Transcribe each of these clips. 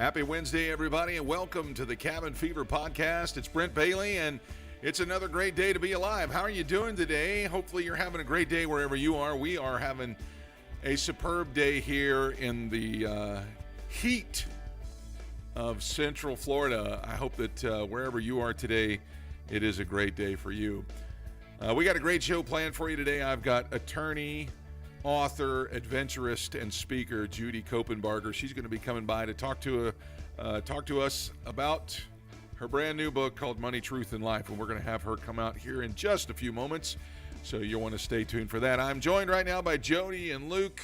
Happy Wednesday, everybody, and welcome to the Cabin Fever Podcast. It's Brent Bailey, and it's another great day to be alive. How are you doing today? Hopefully you're having a great day wherever you are. We are having a superb day here in the heat of Central Florida. I hope that wherever you are today, it is a great day for you. We got a great show planned for you today. I've got attorney, author, adventurist, and speaker Judy Copenbarger. She's going to be coming by to talk to us about her brand new book called Money, Truth, and Life, and we're going to have her come out here in just a few moments, so you'll want to stay tuned for that. I'm joined right now by Jody and Luke,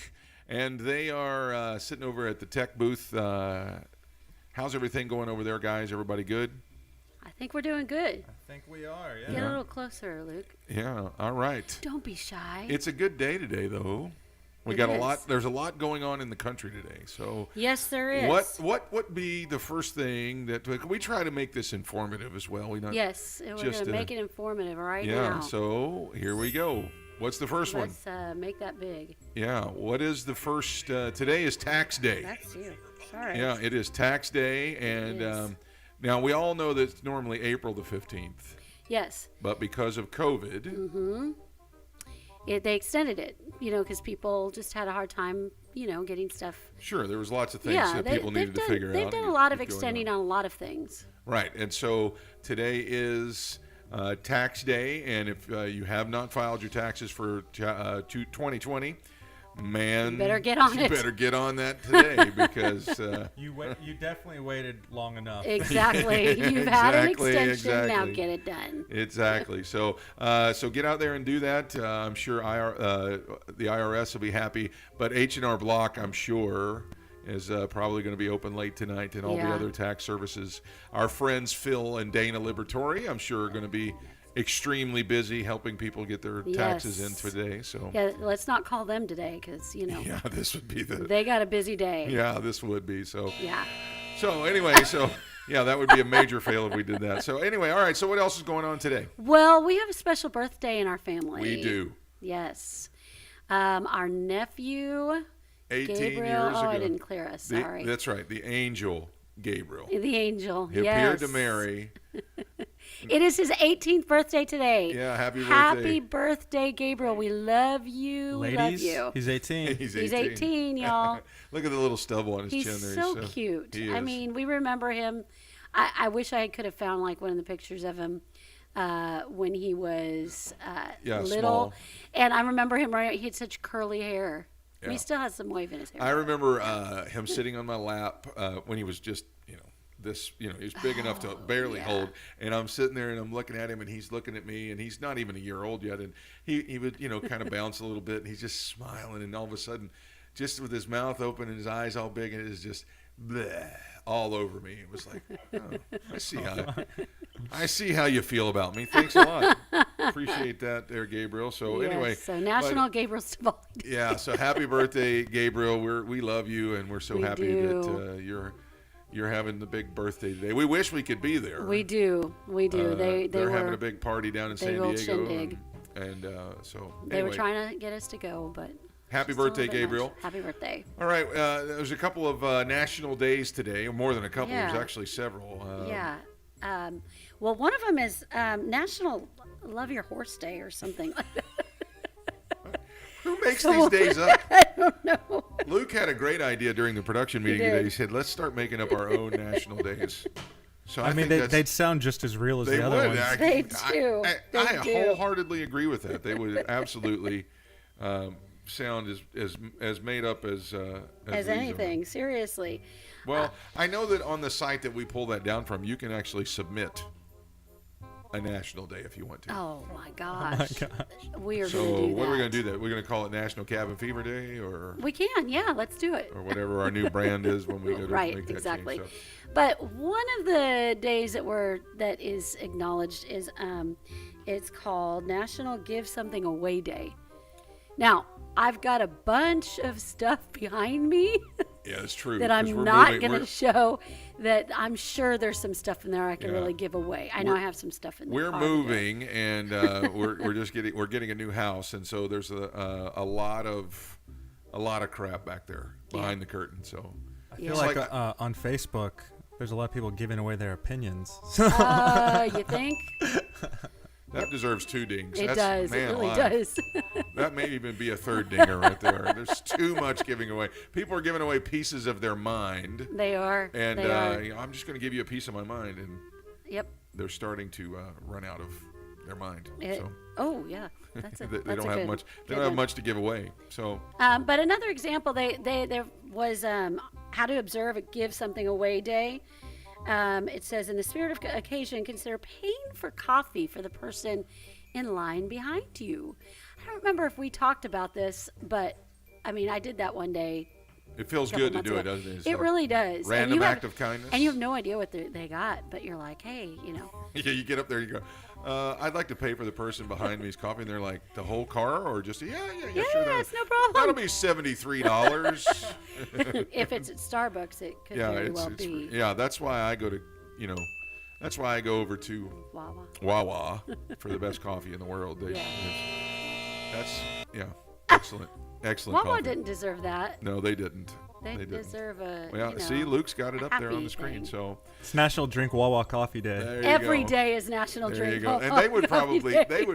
and they are sitting over at the tech booth. How's everything going over there, guys? Everybody good? I think we're doing good. I think we are, yeah. Get a little closer, Luke. Yeah, all right. Don't be shy. It's a good day today, though. There's a lot going on in the country today. So yes, there is. What would be the first thing that we try to make this informative as well? We're going to make it informative right now. Yeah, so here we go. What's the first one? Let's make that big. Yeah, what is the first? Today is tax day. That's you. Sorry. Yeah, it is tax day, and now we all know that it's normally April the 15th. Yes. But because of COVID, they extended it, because people just had a hard time, getting stuff. Sure, there was lots of things that people needed to figure out. They've done a lot of extending on a lot of things. Right, and so today is tax day, and if you have not filed your taxes for 2020, man, you better get on it. You better get on that today because you definitely waited long enough. Exactly. You've had an extension. Now get it done. Exactly. So get out there and do that. I'm sure the IRS will be happy, but H&R Block, I'm sure, is probably going to be open late tonight, and all the other tax services. Our friends Phil and Dana Libertori, I'm sure, are going to be extremely busy helping people get their taxes in today. So let's not call them today because yeah, this would be they got a busy day. Yeah, this would be so. Yeah. So anyway, that would be a major fail if we did that. So anyway, all right. So what else is going on today? Well, we have a special birthday in our family. We do. Yes, our nephew 18 Gabriel. years ago. I didn't clear us. Sorry. That's right. The angel Gabriel. The angel. He appeared to Mary. It is his 18th birthday today. Yeah, happy birthday. Happy birthday, Gabriel. We love you. Ladies, we love you. He's 18. He's 18, y'all. Look at the little stubble on his He's chin there. So cute. He is. I mean, we remember him. I wish I could have found like one of the pictures of him when he was little. Small. And I remember him, he had such curly hair. Yeah. He still has some wave in his hair. I remember him sitting on my lap when he was just, he was big enough to barely hold, and I'm sitting there and I'm looking at him and he's looking at me, and he's not even a year old yet, and he would kind of bounce a little bit, and he's just smiling, and all of a sudden, just with his mouth open and his eyes all big, and it is just bleh, all over me. It was like, oh, I see how you feel about me. Thanks a lot. Appreciate that there, Gabriel. So anyway, so National Gabriel Stavali. Yeah, so happy birthday, Gabriel. We love you, and we're so happy that you're having the big birthday today. We wish we could be there. We do. They're having a big party down in San Diego. Shindig. And so they were trying to get us to go, but happy birthday, Gabriel. Happy birthday. All right, there's a couple of national days today, or more than a couple. There's actually several. Well, one of them is National Love Your Horse Day or something like that. Who makes these days up? I don't know. Luke had a great idea during the production meeting today. He said, let's start making up our own national days. So I mean, they'd sound just as real as the other ones. They do. I wholeheartedly agree with that. They would absolutely sound as made up as anything. Seriously. Well, I know that on the site that we pull that down from, you can actually submit a national day if you want to. Oh my gosh. We are going to do that. So what are we going to do that? We're going to call it National Cabin Fever Day, or we can, let's do it. Or whatever our new brand is when we go to make that exactly. change. So. But one of the days that is acknowledged is it's called National Give Something Away Day. Now, I've got a bunch of stuff behind me. Yeah, it's true. That I'm not going to show. That I'm sure there's some stuff in there I can really give away. I know I have some stuff in there. We're moving, and we're getting a new house, and so there's a lot of crap back there behind the curtain. So I I feel like on Facebook, there's a lot of people giving away their opinions. You think? That deserves 2 dings. It does. Man, It really alive. does. That may even be a 3rd dinger right there. There's too much giving away. People are giving away pieces of their mind. They are. And they are. I'm just going to give you a piece of my mind. And Yep. they're starting to run out of their mind. So Oh yeah, that's a, they that's don't a have good, much. They good don't have one. much to give away. So But another example, there was how to observe a give something away day. It says, in the spirit of occasion, consider paying for coffee for the person in line behind you. I don't remember if we talked about this, but I mean, I did that one day. it feels good to do it, doesn't it? It's It like really does. Random act of kindness. And you have no idea what they got, but you're like, hey, you know. Yeah, you get up there, you go, I'd like to pay for the person behind me's coffee. And they're like, the whole car or just, yeah, sure. It's no problem. That'll be $73. If it's at Starbucks, it could Yeah, very well be. yeah, that's why I go to, that's why I go over to Wawa. Wawa for the best coffee in the world. Yeah. Excellent. Excellent Wawa coffee. didn't deserve that. No, they didn't. They didn't. deserve a. Well, you know, see, Luke's got it up there on happy the screen. thing. So It's National Drink Wawa Coffee Day. there you Every go. day is National There Drink you go. Wawa And they would Coffee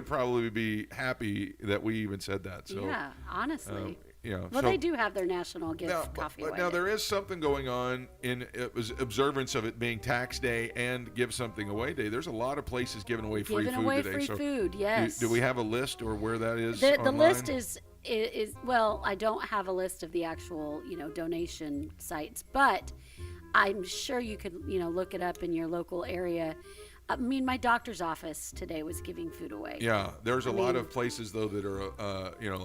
probably Day. be happy that we even said that. So Yeah, honestly. yeah. Well, so, they do have their National Gift now, Coffee but Away now Day. there is something going on in it was observance of it being tax day and give something away day. There's a lot of places giving away free Giving food away today. free So food, yes. do we have a list or where that is? The online? list is well, I don't have a list of the actual donation sites, but I'm sure you could look it up in your local area. I mean, my doctor's office today was giving food away. Yeah, there's a lot mean- of places though that are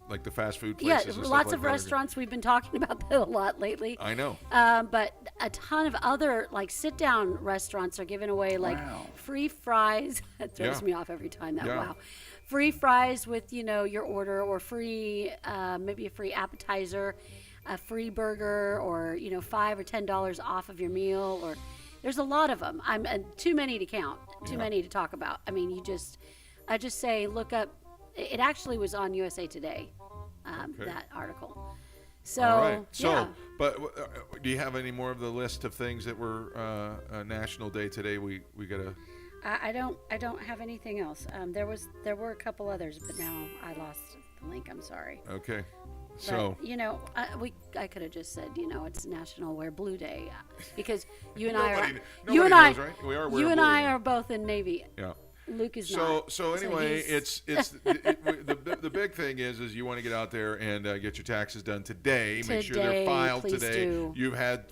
like the fast food Yeah, places. and stuff lots like of that are- restaurants. We've been talking about that a lot lately. I know. But a ton of other sit-down restaurants are giving away free fries. That throws Yeah. me off every time. Yeah. Wow, free fries with your order, or free maybe a free appetizer, a free burger, or $5 or $10 off of your meal. Or there's a lot of them. I'm too many to count. Too many to talk about. I mean, I just say look up. It actually was on USA Today. That article. So, All right. So, yeah. but do you have any more of the list of things that were National Day today? We gotta. I don't have anything else. There were a couple others, but now I lost the link. I'm sorry. Okay. But, So I could have just said it's National Wear Blue Day, because you and Nobody I knows, right? We are you wearing and blue I today. are both in Navy. Yeah. Luke is So not. so anyway, he's- the big thing is you want to get out there and get your taxes done today. Make sure they're Today, filed please today. do. You've had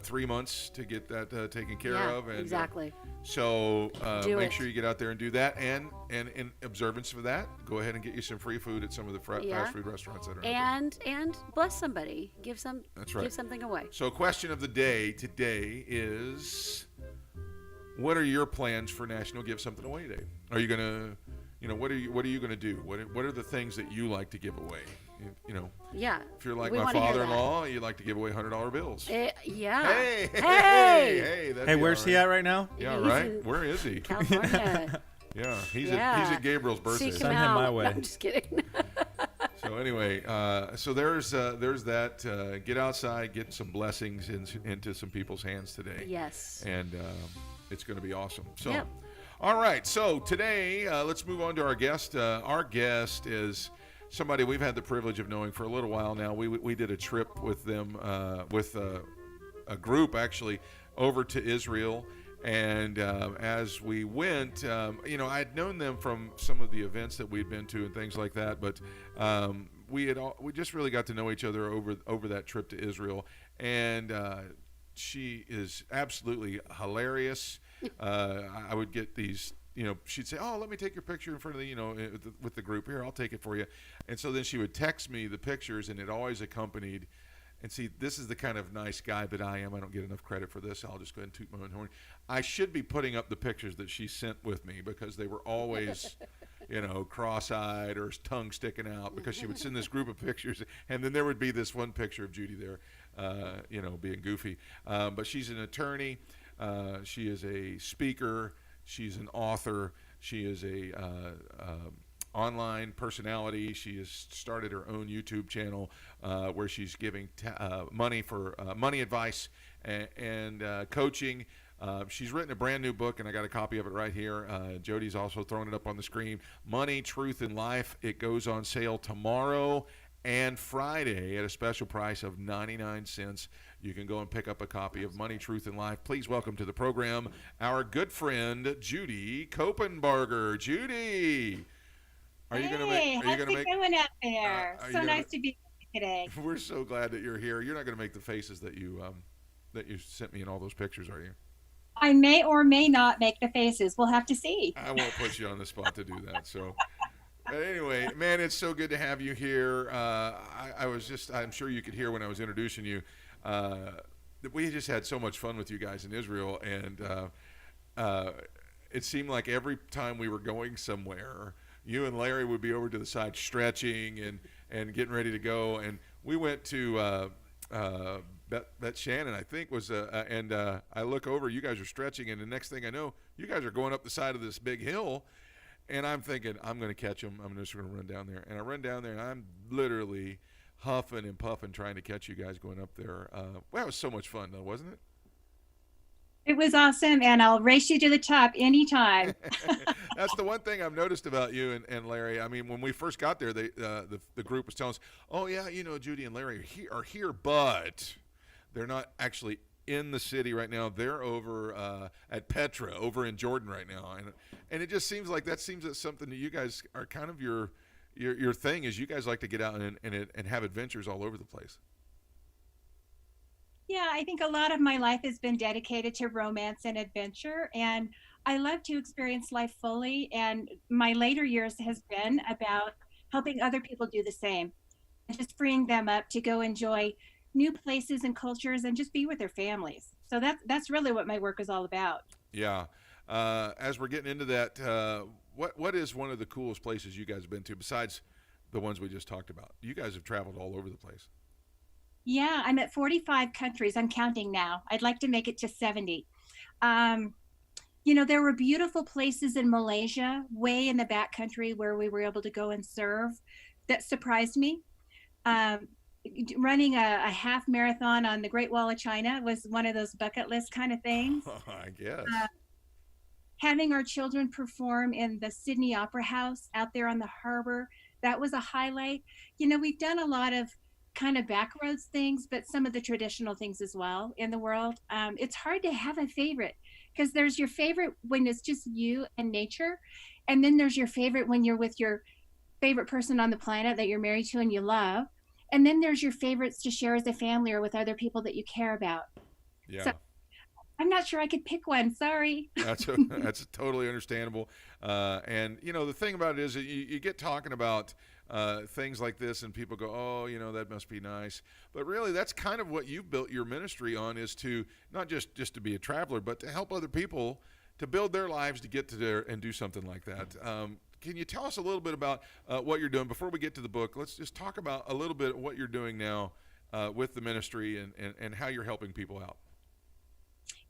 3 months to get that taken care Yeah, of. And, exactly. So Do make it. sure you get out there and do that. And in observance of that, go ahead and get you some free food at some of the fast food restaurants that are out there. and bless somebody. Give That's right. Give something away. So question of the day today is, what are your plans for National Give Something Away Day? Are you gonna, what are you gonna do? What are the things that you like to give away? Yeah. If you're like we my wanna hear father-in-law, you like to give away $100 bills. Yeah. Hey, Hey. that'd Hey, be where's all he right. at right now? Yeah, He's right. in Where is he? California. Yeah, he's Yeah. at Gabriel's birthday. Seek Send him out. my No, way. I'm just kidding. So anyway, so there's that. Get outside, get some blessings into some people's hands today. Yes. And it's going to be awesome. So, Yep. all right. So today, let's move on to our guest. Our guest is somebody we've had the privilege of knowing for a little while now. We did a trip with them, with a group actually, over to Israel. And as we went, I'd known them from some of the events that we'd been to and things like that. But we just really got to know each other over that trip to Israel. And she is absolutely hilarious. I would get these, she'd say, "Oh, let me take your picture in front of the, with the group here. I'll take it for you." And so then she would text me the pictures, and it always accompanied. And see, this is the kind of nice guy that I am. I don't get enough credit for this. I'll just go ahead and toot my own horn. I should be putting up the pictures that she sent with me, because they were always, cross-eyed or tongue sticking out, because she would send this group of pictures, and then there would be this one picture of Judy there, being goofy. But she's an attorney. She is a speaker. She's an author. She is a online personality. She has started her own YouTube channel where she's giving money for money advice and coaching. She's written a brand new book, and I got a copy of it right here. Jody's also throwing it up on the screen. Money, Truth, and Life. It goes on sale tomorrow and Friday at a special price of 99 cents. You can go and pick up a copy of Money, Truth, and Life. Please welcome to the program our good friend, Judy Copenbarger. Judy! How's it going out there? So nice to be with you today. We're so glad that you're here. You're not going to make the faces that you sent me in all those pictures, are you? I may or may not make the faces. We'll have to see. I won't put you on the spot to do that. So, but anyway, man, it's so good to have you here. I'm sure you could hear when I was introducing you. We just had so much fun with you guys in Israel, and it seemed like every time we were going somewhere, you and Larry would be over to the side stretching and getting ready to go. And we went to Bet Shannon, I think, was and I look over, you guys are stretching, and the next thing I know, you guys are going up the side of this big hill, and I'm thinking, I'm going to catch them. I'm just going to run down there. And I run down there, and I'm literally huffing and puffing trying to catch you guys going up there. Well, it was so much fun, though, wasn't it? It was awesome, and I'll race you to the top anytime. That's the one thing I've noticed about you and Larry. I mean, when we first got there, the group was telling us, oh, yeah, Judy and Larry are here, but they're not actually in the city right now. They're over at Petra, over in Jordan right now. And it just seems like that's something that you guys are kind of your thing is you guys like to get out and have adventures all over the place. Yeah, I think a lot of my life has been dedicated to romance and adventure, and I love to experience life fully, and my later years has been about helping other people do the same and just freeing them up to go enjoy new places and cultures and just be with their families. So that's really what my work is all about. Yeah. As we're getting into that, what is one of the coolest places you guys have been to besides the ones we just talked about? You guys have traveled all over the place. Yeah, I'm at 45 countries. I'm counting now. I'd like to make it to 70. There were beautiful places in Malaysia, way in the back country, where we were able to go and serve. That surprised me. Running a half marathon on the Great Wall of China was one of those bucket list kind of things. I guess. Having our children perform in the Sydney Opera House out there on the harbor, that was a highlight. We've done a lot of kind of backroads things, but some of the traditional things as well in the world. It's hard to have a favorite because there's your favorite when it's just you and nature, and then there's your favorite when you're with your favorite person on the planet that you're married to and you love, and then there's your favorites to share as a family or with other people that you care about. Yeah. So I'm not sure I could pick one. Sorry. That's totally understandable. And the thing about it is that you get talking about things like this and people go, oh, that must be nice. But really, that's kind of what you've built your ministry on, is to not just to be a traveler, but to help other people to build their lives to get to there and do something like that. Can you tell us a little bit about what you're doing? Before we get to the book, let's just talk about a little bit of what you're doing now with the ministry and how you're helping people out.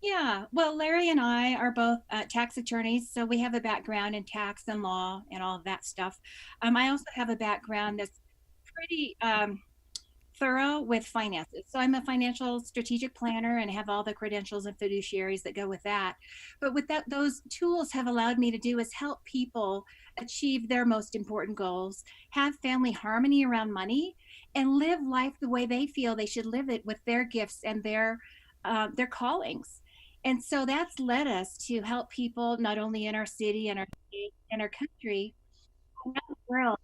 Yeah, well, Larry and I are both tax attorneys, so we have a background in tax and law and all of that stuff. I also have a background that's pretty thorough with finances. So I'm a financial strategic planner and have all the credentials and fiduciaries that go with that. But with that, those tools have allowed me to do is help people achieve their most important goals, have family harmony around money, and live life the way they feel they should live it with their gifts and their callings. And so that's led us to help people not only in our city and our state and our country, but around the world.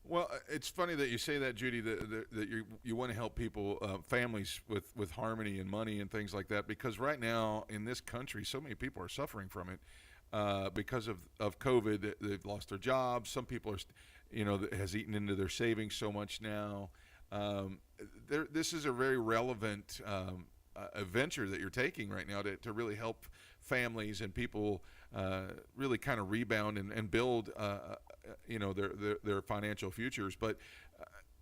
Well, it's funny that you say that, Judy, that you want to help people, families with harmony and money and things like that, because right now in this country, so many people are suffering from it because of COVID. They've lost their jobs. Some people are, that has eaten into their savings so much now. This is a very relevant a venture that you're taking right now to really help families and people really kind of rebound and build their financial futures. But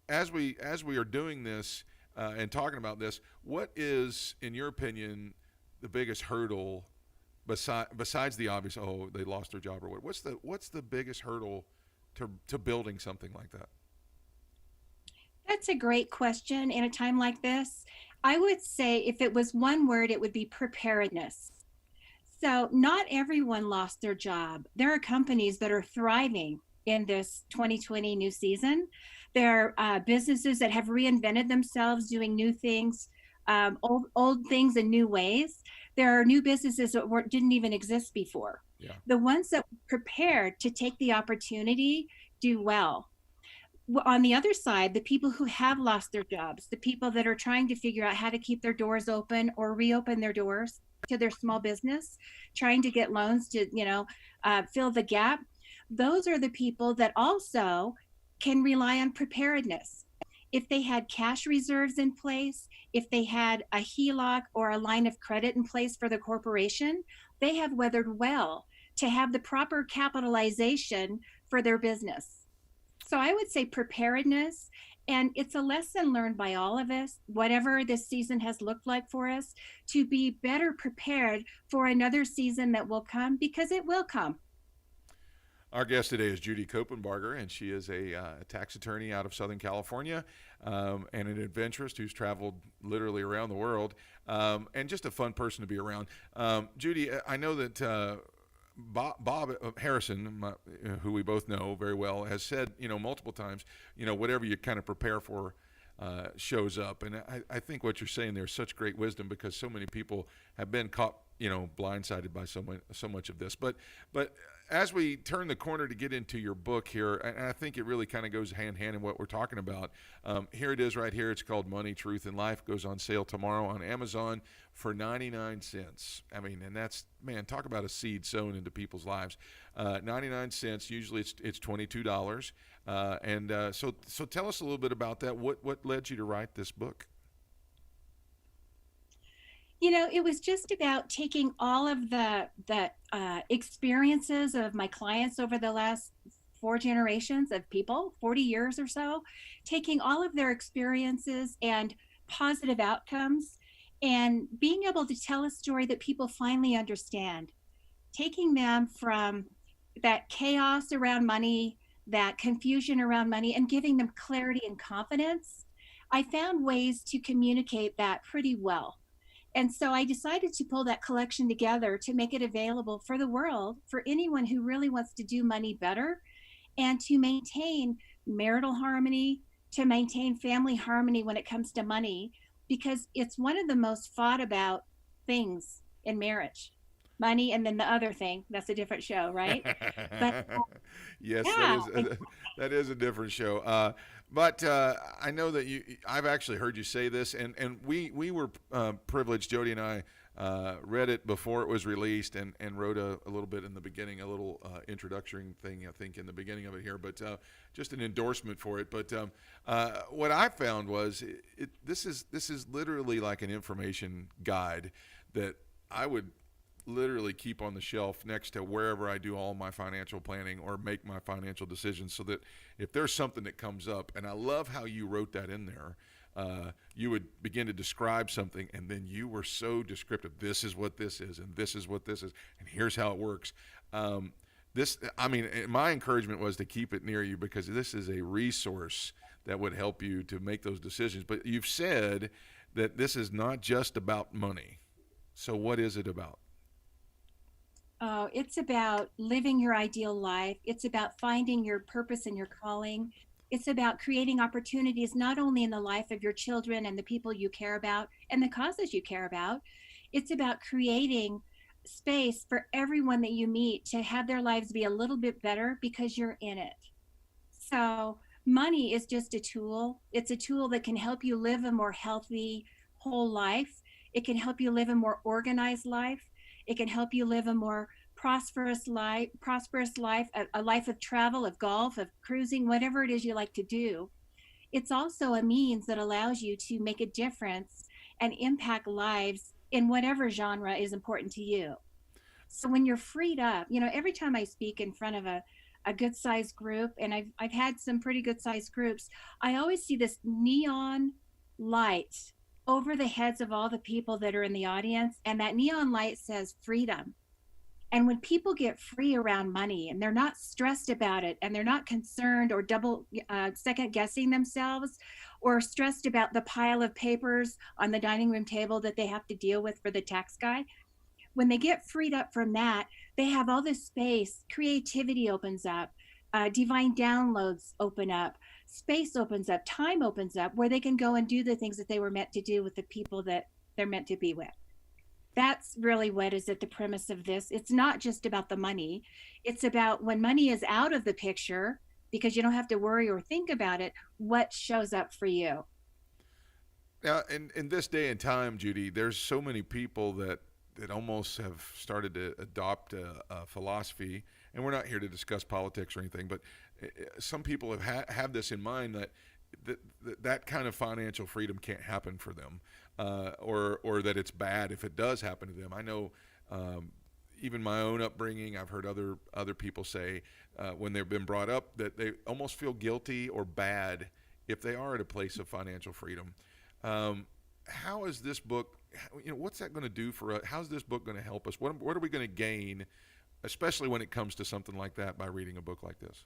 as we are doing this and talking about this, what is, in your opinion, the biggest hurdle besides the obvious, oh, they lost their job or what? What's the biggest hurdle to building something like that? That's a great question in a time like this. I would say if it was one word, it would be preparedness. So, not everyone lost their job. There are companies that are thriving in this 2020 new season. There are businesses that have reinvented themselves, doing new things, old things in new ways. There are new businesses that didn't even exist before. Yeah. The ones that were prepared to take the opportunity do well. On the other side, the people who have lost their jobs, the people that are trying to figure out how to keep their doors open or reopen their doors to their small business, trying to get loans to, fill the gap. Those are the people that also can rely on preparedness. If they had cash reserves in place, if they had a HELOC or a line of credit in place for the corporation, they have weathered well to have the proper capitalization for their business. So I would say preparedness, and it's a lesson learned by all of us, whatever this season has looked like for us, to be better prepared for another season that will come, because it will come. Our guest today is Judy Copenbarger, and she is a tax attorney out of Southern California, and an adventurist who's traveled literally around the world, and just a fun person to be around. Judy, I know that Bob Harrison, who we both know very well, has said, multiple times, whatever you kind of prepare for shows up. And I think what you're saying there is such great wisdom, because so many people have been caught, blindsided by so much of this. But as we turn the corner to get into your book here, and I think it really kind of goes hand in hand in what we're talking about. Here it is right here. It's called Money, Truth, and Life. Goes on sale tomorrow on Amazon for 99 cents. I mean, and that's, man, talk about a seed sown into people's lives. 99 cents. Usually it's $22. So tell us a little bit about that. What led you to write this book? It was just about taking all of the experiences of my clients over the last 4 generations of people, 40 years or so, taking all of their experiences and positive outcomes and being able to tell a story that people finally understand, taking them from that chaos around money, that confusion around money, and giving them clarity and confidence. I found ways to communicate that pretty well. And so I decided to pull that collection together to make it available for the world, for anyone who really wants to do money better and to maintain marital harmony, to maintain family harmony when it comes to money, because it's one of the most fought about things in marriage. Money, and then the other thing, that's a different show, right? But Yes, yeah, that is a different show. But I know that I've actually heard you say this, and we were privileged. Jody and I read it before it was released, and wrote a little bit in the beginning, a little introductory thing, I think, in the beginning of it here, but just an endorsement for it. But what I found was this is literally like an information guide that I would literally keep on the shelf next to wherever I do all my financial planning or make my financial decisions, so that if there's something that comes up, and I love how you wrote that in there, you would begin to describe something, and then you were so descriptive. This is what this is, and this is what this is, and here's how it works. My encouragement was to keep it near you, because this is a resource that would help you to make those decisions. But you've said that this is not just about money. So what is it about? Oh, it's about living your ideal life. It's about finding your purpose and your calling. It's about creating opportunities, not only in the life of your children and the people you care about and the causes you care about. It's about creating space for everyone that you meet to have their lives be a little bit better because you're in it. So money is just a tool. It's a tool that can help you live a more healthy, whole life. It can help you live a more organized life. It can help you live a more prosperous life, a life of travel, of golf, of cruising, whatever it is you like to do. It's also a means that allows you to make a difference and impact lives in whatever genre is important to you. So when you're freed up, every time I speak in front of a good sized group, and I've had some pretty good sized groups, I always see this neon light over the heads of all the people that are in the audience, and that neon light says freedom. And when people get free around money and they're not stressed about it and they're not concerned or double second guessing themselves or stressed about the pile of papers on the dining room table that they have to deal with for the tax guy, when they get freed up from that, they have all this space, creativity opens up, divine downloads open up, space opens up, time opens up where they can go and do the things that they were meant to do with the people that they're meant to be with. That's really what is at the premise of this. It's not just about the money. It's about when money is out of the picture, because you don't have to worry or think about it, what shows up for you. Now, in this day and time, Judy, there's so many people that almost have started to adopt a philosophy, and we're not here to discuss politics or anything, but some people have this in mind that kind of financial freedom can't happen for them, or that it's bad if it does happen to them. I know even my own upbringing, I've heard other people say when they've been brought up that they almost feel guilty or bad if they are at a place of financial freedom. How is this book, what's that going to do for us? How's this book going to help us? What are we going to gain, especially when it comes to something like that, by reading a book like this?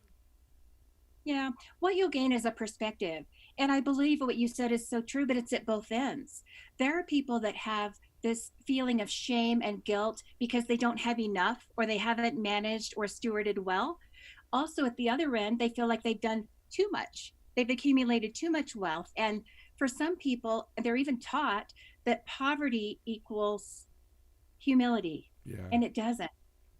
Yeah, what you'll gain is a perspective. And I believe what you said is so true, but it's at both ends. There are people that have this feeling of shame and guilt because they don't have enough or they haven't managed or stewarded well. Also, at the other end, they feel like they've done too much. They've accumulated too much wealth. And for some people, they're even taught that poverty equals humility. Yeah. And it doesn't.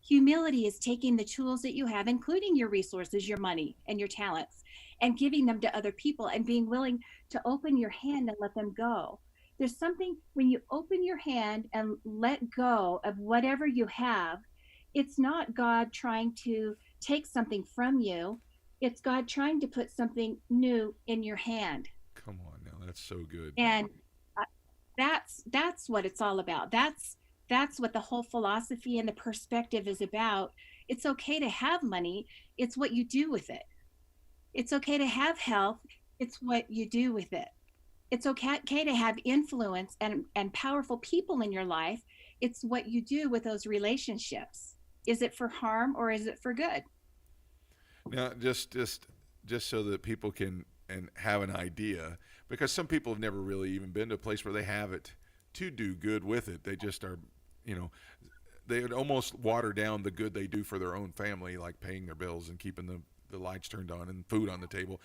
Humility is taking the tools that you have, including your resources, your money, and your talents, and giving them to other people and being willing to open your hand and let them go. There's something when you open your hand and let go of whatever you have, it's not God trying to take something from you. It's God trying to put something new in your hand. Come on now, that's so good. And that's what it's all about. That's what the whole philosophy and the perspective is about. It's okay to have money. It's what you do with it. It's okay to have health. It's what you do with it. It's okay to have influence and powerful people in your life. It's what you do with those relationships. Is it for harm or is it for good? Now, just so that people can and have an idea, because some people have never really even been to a place where they have it to do good with it. They just are, they would almost water down the good they do for their own family, like paying their bills and keeping the lights turned on and food on the table.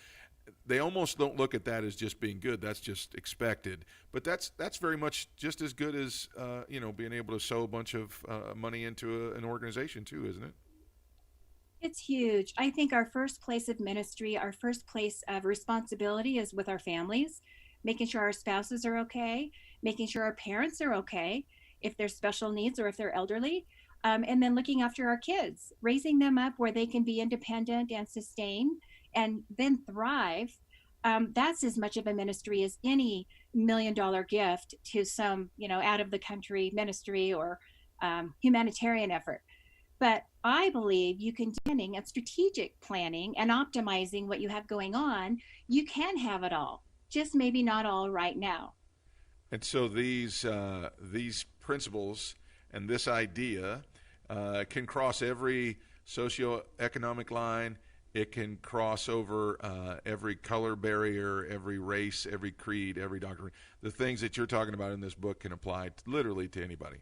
They almost don't look at that as just being good. That's just expected. But that's very much just as good as being able to sow a bunch of money into an organization too, isn't it? It's huge. I think our first place of ministry, our first place of responsibility is with our families, making sure our spouses are okay, making sure our parents are okay, if there's special needs or if they're elderly, and then looking after our kids, raising them up where they can be independent and sustain and then thrive. That's as much of a ministry as any $1 million gift to some, out of the country ministry or humanitarian effort. But I believe you can, planning and strategic planning and optimizing what you have going on, you can have it all, just maybe not all right now. And so these principles and this idea can cross every socioeconomic line. It can cross over every color barrier, every race, every creed, every doctrine. The things that you're talking about in this book can apply literally to anybody.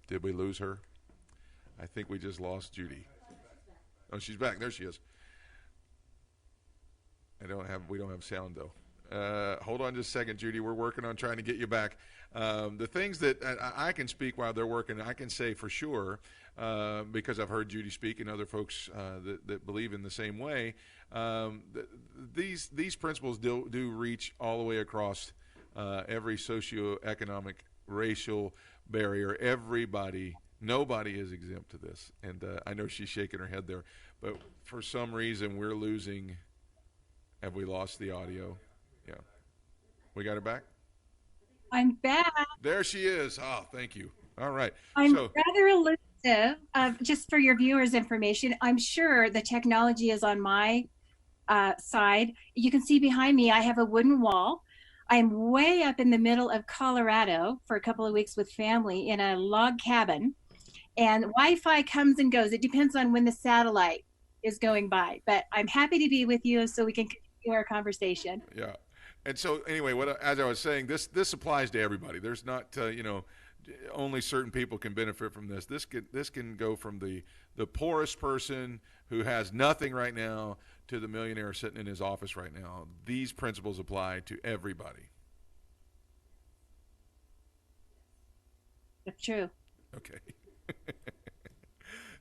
Did we lose her? I think we just lost Judy. Oh, she's back. There she is. We don't have sound though. Hold on just a second, Judy. We're working on trying to get you back. The things that I can speak while they're working, I can say for sure, because I've heard Judy speak and other folks that believe in the same way. These principles do reach all the way across every socioeconomic, racial barrier. Everybody, nobody is exempt to this. And I know she's shaking her head there, but for some reason we're losing. Have we lost the audio? Yeah. We got her back? I'm back. There she is. Oh, thank you. All right. I'm rather elusive. Just for your viewers' information, I'm sure the technology is on my side. You can see behind me, I have a wooden wall. I'm way up in the middle of Colorado for a couple of weeks with family in a log cabin, and Wi-Fi comes and goes. It depends on when the satellite is going by, but I'm happy to be with you so we can continue our conversation. Yeah. And so anyway, as I was saying, this applies to everybody. There's not only certain people can benefit from this. This can go from the poorest person who has nothing right now to the millionaire sitting in his office right now. These principles apply to everybody. That's true. Okay.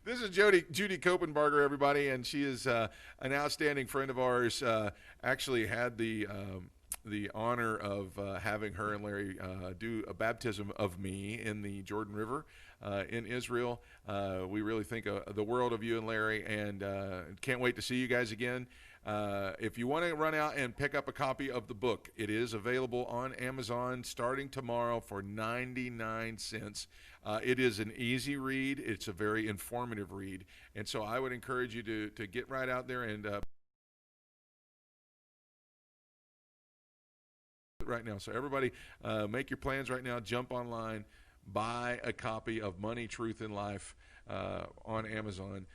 This is Judy Copenbarger, everybody, and she is an outstanding friend of ours. Actually had the honor of having her and Larry do a baptism of me in the Jordan River in Israel. We really think the world of you and Larry, and can't wait to see you guys again. If you want to run out and pick up a copy of the book, it is available on Amazon starting tomorrow for 99 cents. It is an easy read. It's a very informative read. And so I would encourage you to get right out there and right now. So everybody, make your plans right now. Jump online, buy a copy of Money, Truth, and Life on Amazon.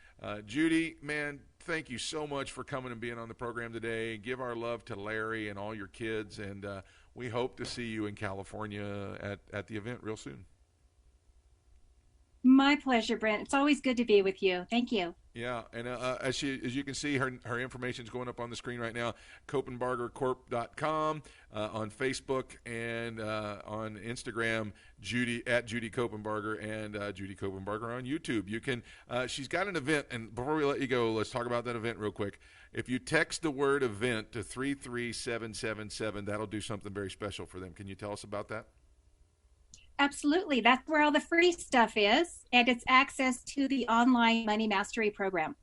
Judy, man, thank you so much for coming and being on the program today. Give our love to Larry and all your kids, and we hope to see you in California at the event real soon. My pleasure, Brent. It's always good to be with you. Thank you. Yeah, and as you can see, her information is going up on the screen right now. CopenbargerCorp.com, on Facebook, and on Instagram, Judy Copenbarger, and Judy Copenbarger on YouTube. You can. She's got an event, and before we let you go, let's talk about that event real quick. If you text the word event to 33777, that'll do something very special for them. Can you tell us about that? Absolutely. That's where all the free stuff is, and it's access to the online money mastery program.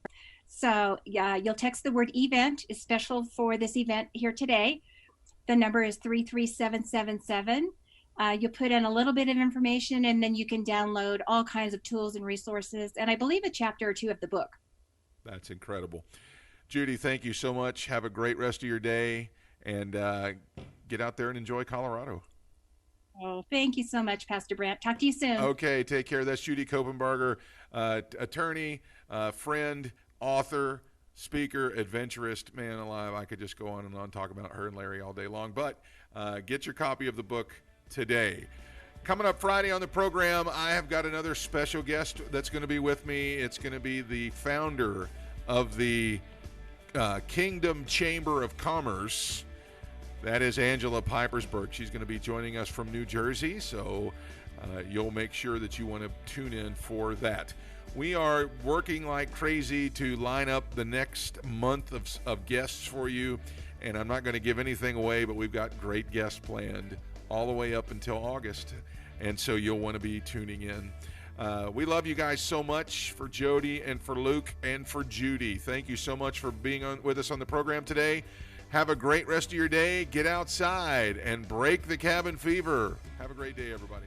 So you'll text the word event. It's special for this event here today. The number is 33777. You'll put in a little bit of information, and then you can download all kinds of tools and resources, and I believe a chapter or two of the book. That's incredible. Judy, thank you so much. Have a great rest of your day, and get out there and enjoy Colorado. Oh, thank you so much, Pastor Brent. Talk to you soon. Okay, take care. That's Judy Copenbarger, attorney, friend, author, speaker, adventurist. Man alive, I could just go on and on, talk about her and Larry all day long. But get your copy of the book today. Coming up Friday on the program, I have got another special guest that's going to be with me. It's going to be the founder of the Kingdom Chamber of Commerce. That is Angela Pipersberg. She's going to be joining us from New Jersey, so you'll make sure that you want to tune in for that. We are working like crazy to line up the next month of guests for you, and I'm not going to give anything away, but we've got great guests planned all the way up until August, and so you'll want to be tuning in. We love you guys so much. For Jody and for Luke and for Judy, thank you so much for being with us on the program today. Have a great rest of your day. Get outside and break the cabin fever. Have a great day, everybody.